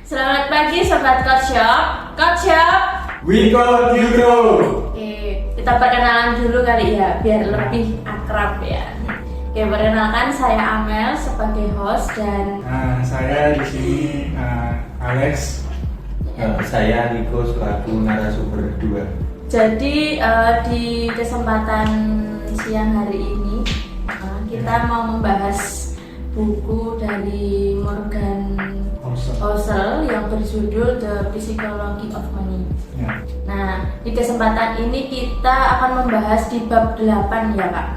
Selamat pagi Sobat Coach Shop. Coach Shop. We call you grow. Oke, kita perkenalan dulu kali ya, biar lebih akrab ya. Oke, perkenalkan saya Amel sebagai host dan Saya di sini Alex. Saya Niko selaku narasumber 2. jadi di kesempatan siang hari ini kita mau membahas buku dari Morgan Housel yang berjudul The Psychology of Money. Ya. Nah, di kesempatan ini kita akan membahas di bab 8 ya Kak.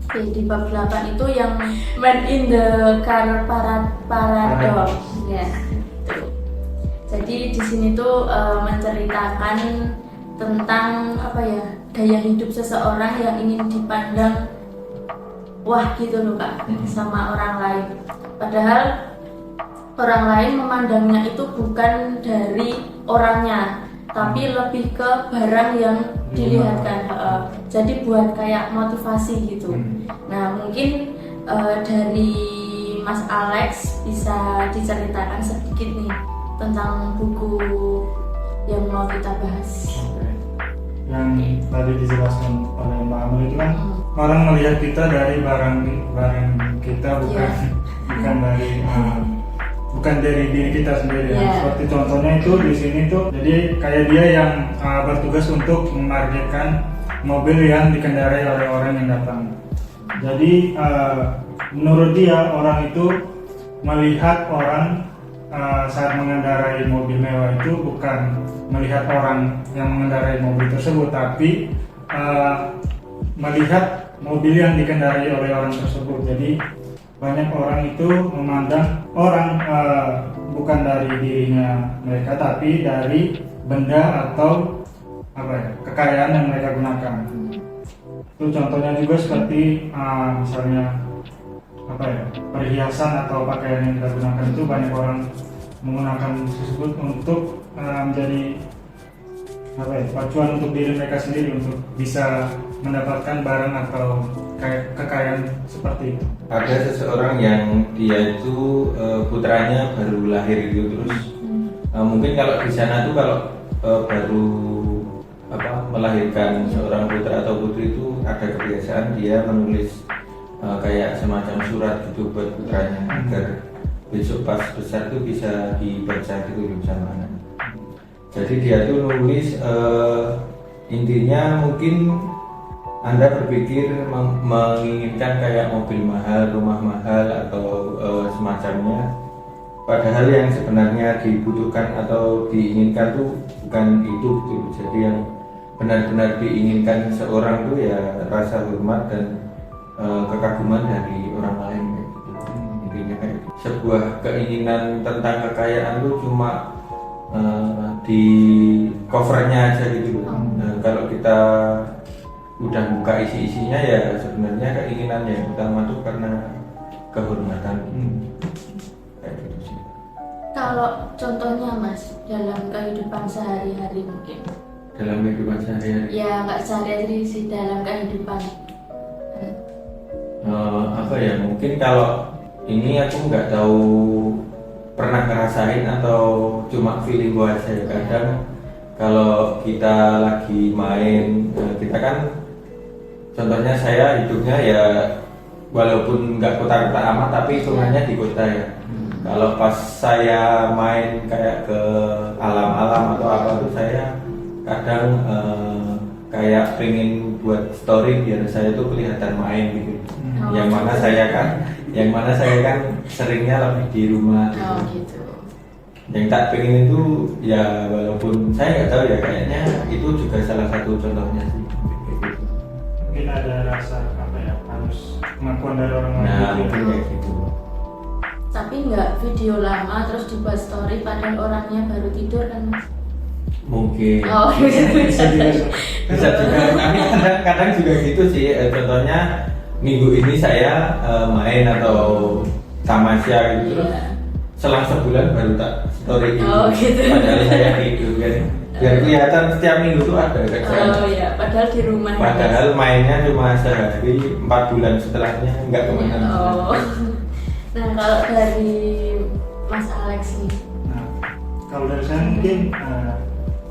Oke, di bab 8 itu yang Man in the Car Paradox. Ya, itu. Jadi di sini tuh menceritakan tentang apa ya, gaya hidup seseorang yang ingin dipandang wah gitu loh Kak sama orang lain. Padahal orang lain memandangnya itu bukan dari orangnya, tapi lebih ke barang yang dilihatkan. Jadi buat kayak motivasi gitu. Nah mungkin dari Mas Alex bisa diceritakan sedikit nih tentang buku yang mau kita bahas. Yang tadi dijelaskan oleh Mbak Amel itu kan orang melihat kita dari barang kita, bukan dari diri kita sendiri. Seperti contohnya itu di sini tuh, jadi kayak dia yang bertugas untuk menargetkan mobil yang dikendarai oleh orang yang datang. Jadi menurut dia orang itu melihat orang saat mengendarai mobil mewah itu bukan melihat orang yang mengendarai mobil tersebut, tapi melihat mobil yang dikendarai oleh orang tersebut. Jadi banyak orang itu memandang orang bukan dari dirinya mereka, tapi dari benda atau kekayaan yang mereka gunakan. Itu contohnya juga seperti misalnya perhiasan atau pakaian yang kita gunakan, itu banyak orang menggunakan tersebut untuk menjadi pacuan untuk diri mereka sendiri untuk bisa mendapatkan barang atau kekayaan seperti itu. Ada seseorang yang dia itu putranya baru lahir gitu, terus mungkin kalau di sana tuh kalau baru melahirkan seorang putra atau putri itu ada kebiasaan dia menulis kayak semacam surat gitu buat putranya agar besok pas besar tuh bisa dibaca gitu sama anak. Jadi dia tuh nulis intinya mungkin Anda berpikir menginginkan kayak mobil mahal, rumah mahal atau semacamnya, padahal yang sebenarnya dibutuhkan atau diinginkan tuh bukan itu gitu. Jadi yang benar-benar diinginkan seorang tuh ya rasa hormat dan kekaguman dari orang lain gitu. Intinya kayak gitu. Sebuah keinginan tentang kekayaan tuh cuma di covernya aja gitu. Kalau kita udah buka isi-isinya ya sebenarnya keinginan yang utama tuh karena kehormatan. Kayak gitu sih. Kalau contohnya Mas dalam kehidupan sehari-hari mungkin. Dalam kehidupan sehari-hari. Ya nggak sehari-hari sih, dalam kehidupan. Mungkin kalau ini aku nggak tahu pernah ngerasain atau cuma feeling gua aja ya. Kadang kalau kita lagi main, kita kan contohnya saya hidupnya ya walaupun nggak kota-kota amat tapi hitungannya di kota ya. Kalau pas saya main kayak ke alam-alam atau apa tuh saya kadang kayak pengen buat story biar saya tuh kelihatan main gitu. Yang mana saya kan seringnya lebih di rumah gitu. Yang tak pengen itu ya walaupun saya nggak tahu ya, kayaknya itu juga salah satu contohnya sih. Mungkin ada rasa harus pengakuan dari orang lain. Nah mungkin kayak gitu. Tapi nggak video lama terus dibuat story padahal orangnya baru tidur kan Mas? Mungkin. Oh Bisa juga. Bisa juga. Tapi kadang juga gitu sih. Contohnya minggu ini saya main atau tamasya gitu. Iya. Selang sebulan baru tak story gitu. Oh, gitu. Padahal saya tidur kan. Biar kelihatan setiap minggu tuh ada kerjaan. Oh iya, padahal di rumah. Padahal mainnya cuma sehari, 4 bulan setelahnya nggak kemana-mana. Oh. Nah kalau dari Mas Alex nih, Nah, Kalau dari saya mungkin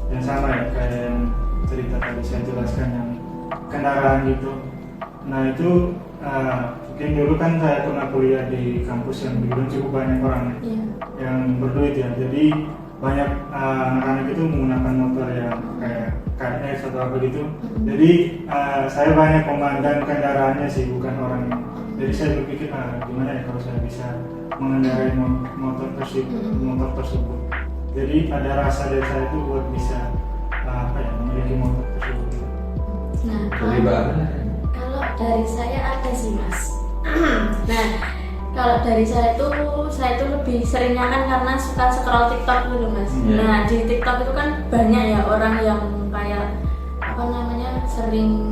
yang sama ya kayak yang cerita tadi saya jelaskan yang kendaraan gitu. Nah itu mungkin dulu kan saya pernah kuliah di kampus yang dulu cukup banyak orang yang berduit ya. Jadi banyak anak-anak itu menggunakan motor yang kayak KRX atau apa gitu. Jadi saya banyak memandang kendaraannya sih, bukan orangnya. Jadi saya berpikir gimana ya kalau saya bisa mengendarai motor tersebut. Jadi ada rasa dari saya itu buat bisa memiliki motor tersebut. Nah, Jadi Mbak Amel kalau dari saya ada sih Mas. Nah, kalau dari saya itu lebih seringnya kan karena suka scroll TikTok dulu Mas. Nah di TikTok itu kan banyak ya orang yang kayak apa namanya sering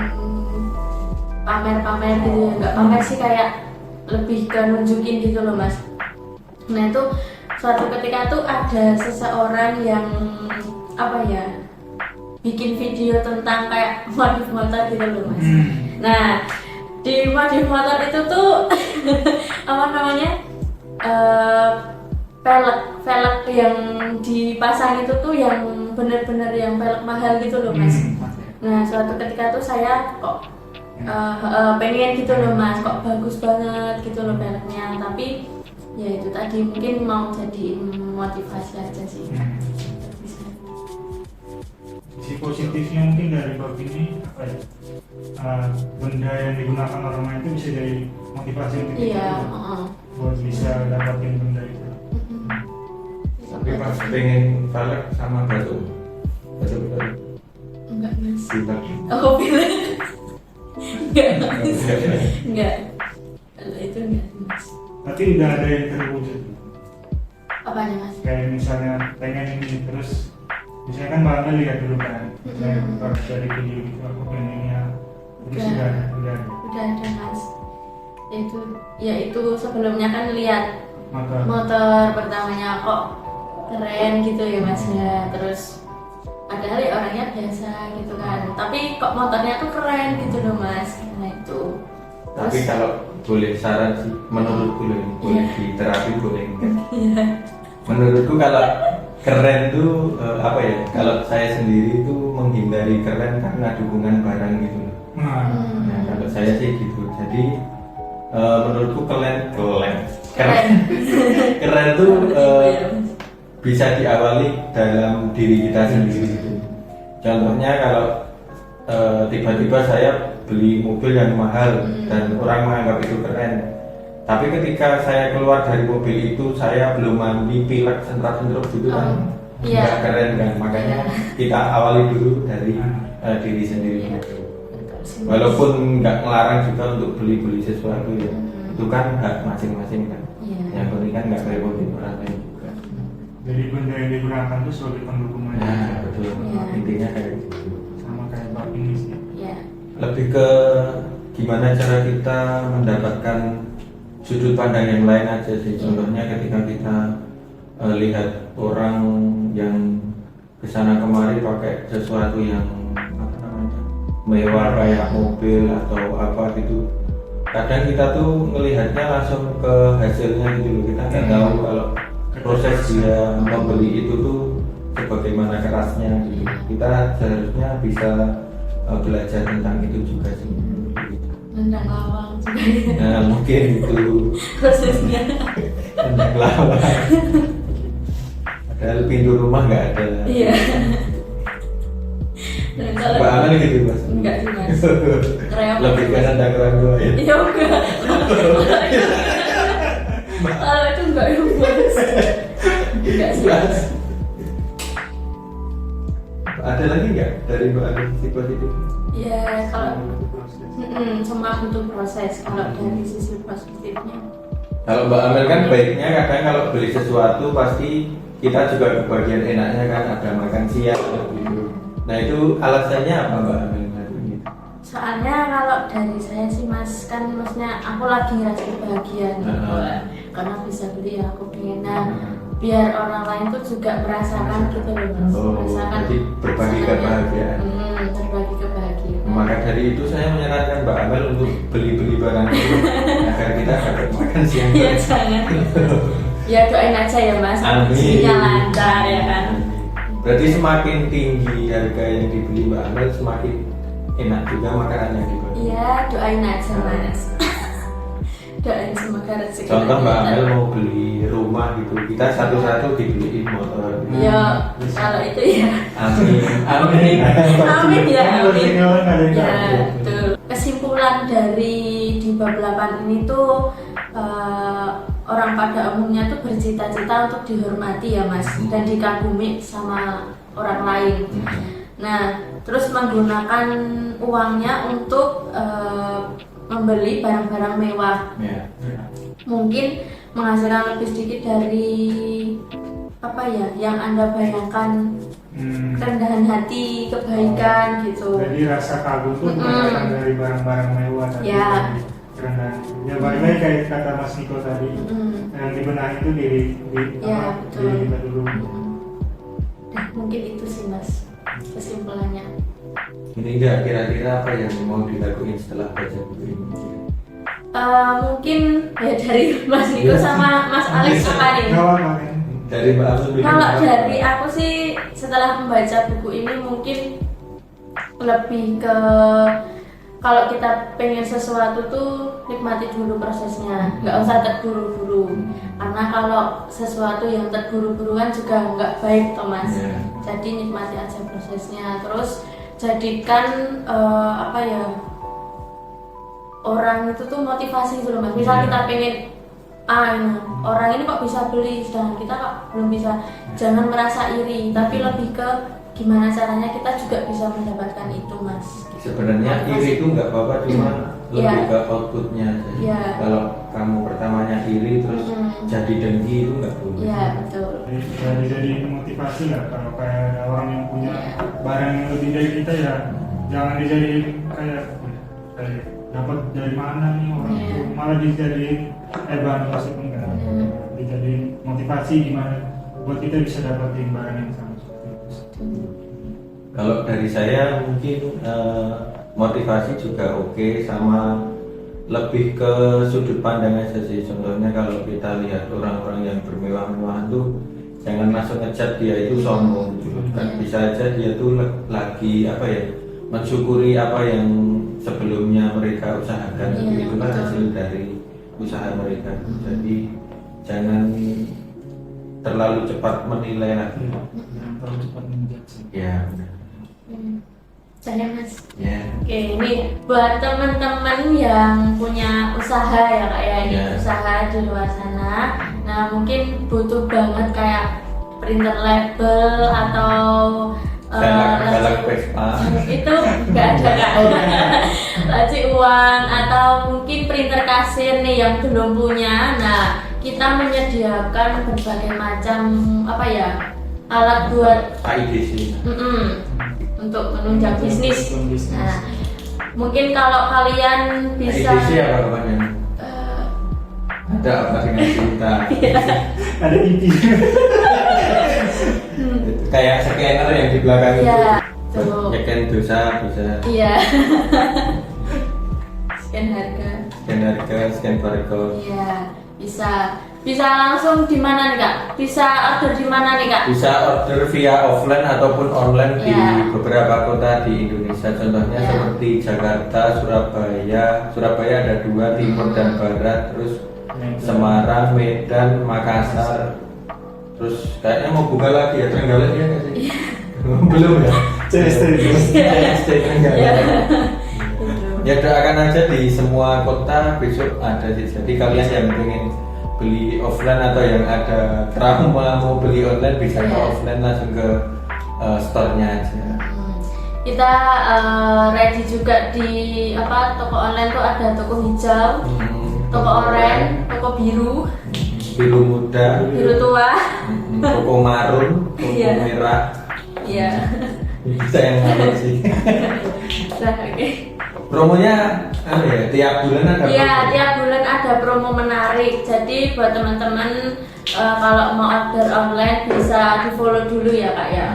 pamer-pamer gitu ya, nggak pamer sih kayak lebih ke nunjukin gitu loh Mas. Nah itu suatu ketika tuh ada seseorang yang apa ya bikin video tentang kayak modif motor gitu loh Mas. Nah di modif motor itu tuh apa namanya velg yang dipasang itu tuh yang bener-bener yang velg mahal gitu loh Mas. Nah suatu ketika tuh saya kok pengen gitu loh Mas, kok bagus banget gitu loh velgnya, tapi ya itu tadi mungkin mau jadi motivasi aja sih. Sisi positifnya mungkin dari bab ini apa ya? Benda yang digunakan orang lain itu bisa jadi motivasi untuk kita buat bisa dapatin benda itu. Tapi pas pengen velg sama batu Enggak Mas. Tidak. Oh pilih. Enggak. Kalau itu enggak Mas. Tapi udah ada yang terwujud. Apanya Mas? Kayak misalnya pengen ini terus, misalnya kan Mbak Amel lihat dulu kan, saya harus dari video gitu aku pengennya, terus udah ada. Udah ada Mas. Itu sebelumnya kan lihat motor pertamanya kok keren gitu ya Mas ya, terus padahal ya orangnya biasa gitu kan, tapi kok motornya tuh keren gitu loh Mas. Nah itu Tapi kalau boleh saran sih, menurutku boleh di terapi boleh enggak? Menurutku kalau keren tuh apa ya? Kalau saya sendiri itu menghindari keren karena dukungan barang gitu. Nah kalau saya sih gitu. Jadi menurutku keren tuh bisa diawali dalam diri kita sendiri gitu. Contohnya kalau tiba-tiba saya beli mobil yang mahal dan orang menganggap itu keren, tapi ketika saya keluar dari mobil itu saya belum mandi, pilek, sentrat-sentrut gitu kan nggak keren kan. Makanya kita awali dulu dari diri sendiri. Walaupun nggak melarang juga untuk beli sesuatu ya, itu kan hak masing-masing kan. Yang penting kan nggak repotin orang lain juga. Jadi benda yang digunakan itu sebagai pendukung aja. Nah betul, intinya kayak gitu. Sama kayak bab ini sih. Lebih ke gimana cara kita mendapatkan sudut pandang yang lain aja sih. Contohnya ketika kita lihat orang yang kesana kemari pakai sesuatu yang apa namanya mewah kayak mobil atau apa gitu, kadang kita tuh melihatnya langsung ke hasilnya gitu loh. Kita nggak tahu kalau proses dia membeli itu tuh sebagaimana kerasnya gitu. Kita seharusnya bisa belajar tentang itu juga sih. Nendang lawang juga. Nah mungkin itu prosesnya. nendang lawang. Padahal pintu rumah nggak ada. Iya. Dan kalau Mbak Amel gitu Mas? Enggak sih Mas. Kreatif. Lebih ke nendang orang tua ya? Iya enggak. Kalau itu enggak ya Mas. Enggak sih Mas. Ada lagi nggak dari Mbak Amel sisi positif? Ya kalau semua butuh proses. Kalau dari sisi positifnya. Kalau Mbak Amel kan baiknya kadang kalau beli sesuatu pasti kita juga kebagian enaknya kan, ada makan siang gitu. Nah itu alasannya apa Mbak Amel? Soalnya kalau dari saya sih Mas, kan maksudnya aku lagi ngerasa kebahagiaan gitu. Karena bisa beli ya aku pengen biar orang lain tuh juga merasakan gitu loh Mas. Merasakan jadi berbagi kebahagiaan. Berbagi kebahagiaan. Maka dari itu saya menyarankan Mbak Amel untuk beli barang itu agar kita dapat makan siang. Iya jangan. Ya doain aja ya Mas, Amin. rezekinya lancar ya kan. Berarti semakin tinggi harga yang dibeli Mbak Amel, semakin enak juga makanan yang dibeli. Iya, doain aja Mas. Doain semoga rezeki. Contoh Mbak Amel mau beli rumah gitu, kita satu-satu dibeliin motor. Ya, kalau itu ya. Amin. Amin. Amin ya, amin. Amin. Ya, betul. Kesimpulan dari di bab 8 ini tuh orang pada umumnya tuh bercita-cita untuk dihormati ya Mas, dan dikagumi sama orang lain. Nah, terus menggunakan uangnya untuk membeli barang-barang mewah. Ya. Mungkin menghasilkan lebih sedikit dari apa ya yang Anda bayangkan, kerendahan hati, kebaikan gitu. Jadi rasa kagum tuh datang dari barang-barang mewah tadi. Ya. Karena ya balik-balik kayak kata Mas Niko tadi, yang dibenahi itu diri Ya, betul. diri kita dulu. Nah, mungkin itu sih Mas kesimpulannya. Ini enggak kira-kira apa yang mau dilakuin setelah baca buku ini? Mungkin ya dari Mas Niko sama Mas Alex apa nih? Nggak apa-apa, kan? Dari Mbak Amel dulu. Kalau dari aku sih setelah membaca buku ini mungkin lebih ke kalau kita pengen sesuatu tuh nikmati dulu prosesnya, nggak usah terburu-buru. Karena kalau sesuatu yang terburu-buruan juga nggak baik, Thomas. Yeah. Jadi nikmati aja prosesnya. Terus jadikan apa ya, orang itu tuh motivasi gitu loh Mas. Misal kita pengen orang ini kok bisa beli, sedangkan kita kok belum bisa. Jangan merasa iri, tapi lebih ke gimana caranya kita juga bisa mendapatkan itu Mas. Sebenarnya iri itu nggak apa-apa, cuma lebih ke outputnya aja. Iya. Kalau kamu pertamanya iri terus jadi dengki itu nggak boleh. Iya betul. Jadi motivasi lah kalau kayak ada orang yang punya barang yang lebih dari kita ya jangan dijadiin kayak dapat dari mana nih orang itu, malah dijadiin bahan positif enggak. Dijadiin motivasi gimana buat kita bisa dapetin barang yang sama seperti itu. Kalau dari saya mungkin motivasi juga oke, sama lebih ke sudut pandang aja sih. Contohnya kalau kita lihat orang-orang yang bermewah-mewahan tuh jangan langsung ngecap dia itu sombong gitu. Kan bisa aja dia tuh lagi apa ya, mensyukuri apa yang sebelumnya mereka usahakan. Iya, Itu kan betul. hasil dari usaha mereka. Jadi jangan terlalu cepat menilai lagi. Terlalu cepat menjudge. Ya, benar. Saya Mas. Ya. Oke, ini buat teman-teman yang punya usaha ya Kak ya, ini Ya. usaha di luar sana. Nah, mungkin butuh banget kayak printer label atau Galak Vespa. itu nggak ada Kak. Laci uang atau mungkin printer kasir nih yang belum punya. Nah, kita menyediakan berbagai macam apa ya, alat buat IDC. untuk menunjang bisnis. Untuk bisnis. Nah, mungkin kalau kalian bisa IDC apa kabarnya? Ada apa dengan cinta? Ada inti. Kayak scanner yang di belakang itu. Iya, tuh. Scan dosa bisa. Iya. Scan harga. Scan harga, scan barcode. Iya, bisa. Bisa langsung di mana nih Kak? Bisa order di mana nih Kak? Bisa order via offline ataupun online di Ya. beberapa kota di Indonesia. Contohnya Ya. seperti Jakarta, Surabaya. Surabaya ada 2, Timur dan Barat. Terus Semarang, Medan, Makassar. Terus kayaknya mau buka lagi ya, Trenggalek ya nggak sih? Belum ya? CST. CST Trenggalek. Iya. Ya doakan aja di semua kota besok ada sih. Jadi kalian yang pengen beli offline atau yang ada trauma mau beli online bisa ke Iya. offline langsung ke store-nya aja. Kita ready juga di toko online tuh ada toko hijau, toko oranye, toko biru, Biru muda, biru tua. toko marun, toko Iya. merah. Iya. Bisa yang marun sih. Nah, oke. Promonya tiap bulan ada Iya, promo. tiap bulan ada promo menarik. Jadi buat teman-teman kalau mau order online bisa di-follow dulu ya Kak ya.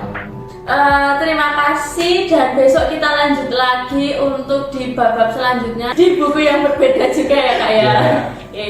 Terima kasih dan besok kita lanjut lagi untuk di bab-bab selanjutnya di buku yang berbeda juga ya Kak ya. Iya. Oke.